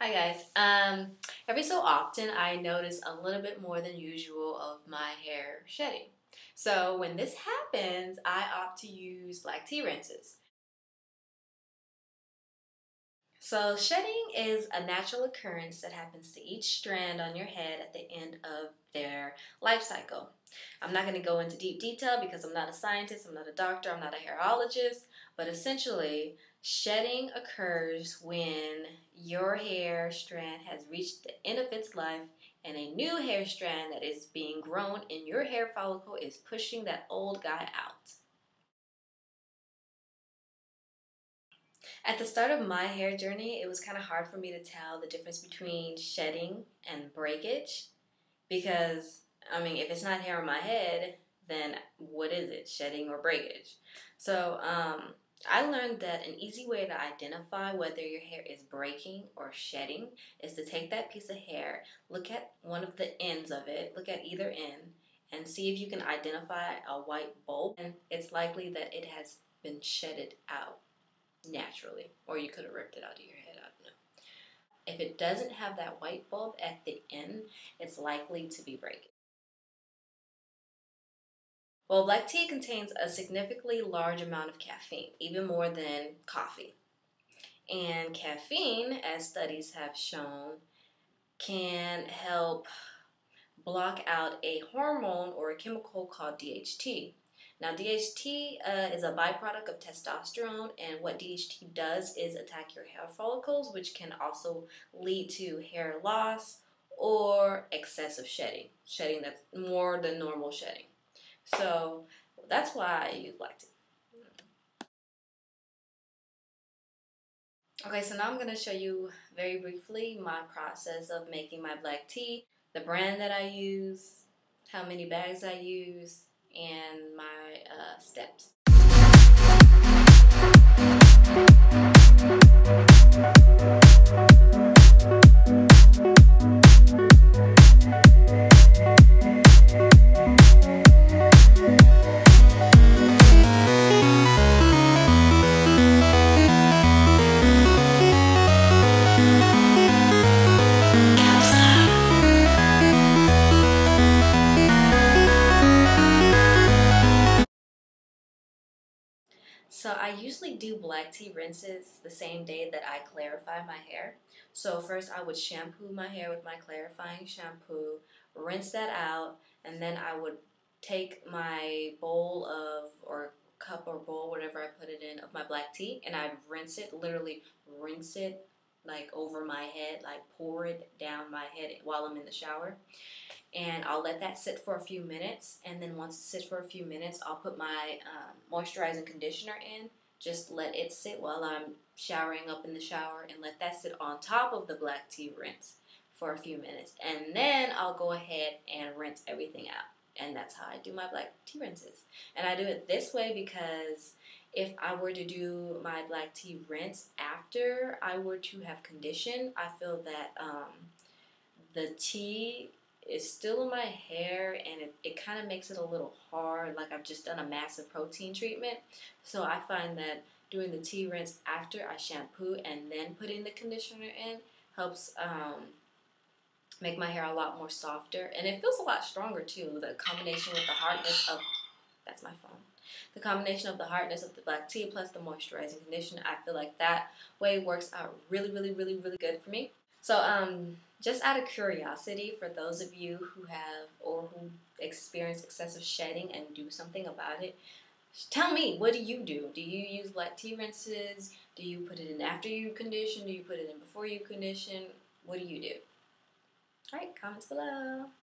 Hi guys. Every so often I notice a little bit more than usual of my hair shedding. So when this happens, I opt to use black tea rinses. So shedding is a natural occurrence that happens to each strand on your head at the end of their life cycle. I'm not going to go into deep detail because I'm not a scientist, I'm not a doctor, I'm not a hairologist, but essentially, shedding occurs when your hair strand has reached the end of its life and a new hair strand that is being grown in your hair follicle is pushing that old guy out. At the start of my hair journey, it was kind of hard for me to tell the difference between shedding and breakage because, if it's not hair on my head, then what is it, shedding or breakage? So, I learned that an easy way to identify whether your hair is breaking or shedding is to take that piece of hair, look at one of the ends of it, look at either end, and see if you can identify a white bulb. And it's likely that it has been shedded out naturally, or you could have ripped it out of your head. I don't know. If it doesn't have that white bulb at the end, it's likely to be breaking. Well, black tea contains a significantly large amount of caffeine, even more than coffee. And caffeine, as studies have shown, can help block out a hormone or a chemical called DHT. Now, DHT is a byproduct of testosterone, and what DHT does is attack your hair follicles, which can also lead to hair loss or excessive shedding that's more than normal shedding. So that's why I use black tea. Okay, so now I'm going to show you very briefly my process of making my black tea, the brand that I use, how many bags I use, and my steps. So I usually do black tea rinses the same day that I clarify my hair. So first I would shampoo my hair with my clarifying shampoo, rinse that out, and then I would take my bowl of, or cup or bowl, whatever I put it in, of my black tea, and I'd rinse it, literally rinse it like over my head, like pour it down my head while I'm in the shower. And I'll let that sit for a few minutes, and then once it sits for a few minutes, I'll put my moisturizing conditioner in. Just let it sit while I'm showering up in the shower, and let that sit on top of the black tea rinse for a few minutes, and then I'll go ahead and rinse everything out. And that's how I do my black tea rinses. And I do it this way because if I were to do my black tea rinse after I were to have conditioned, I feel that the tea is still in my hair, and it kind of makes it a little hard, like I've just done a massive protein treatment. So I find that doing the tea rinse after I shampoo and then putting the conditioner in helps make my hair a lot more softer, and it feels a lot stronger too. The combination with the hardness of, that's my phone. The combination of the hardness of the black tea plus the moisturizing conditioner, I feel like that way works out really, really, really, really good for me. So, just out of curiosity, for those of you who have or who experience excessive shedding and do something about it, tell me, what do you do? Do you use black tea rinses? Do you put it in after you condition? Do you put it in before you condition? What do you do? All right, comments below.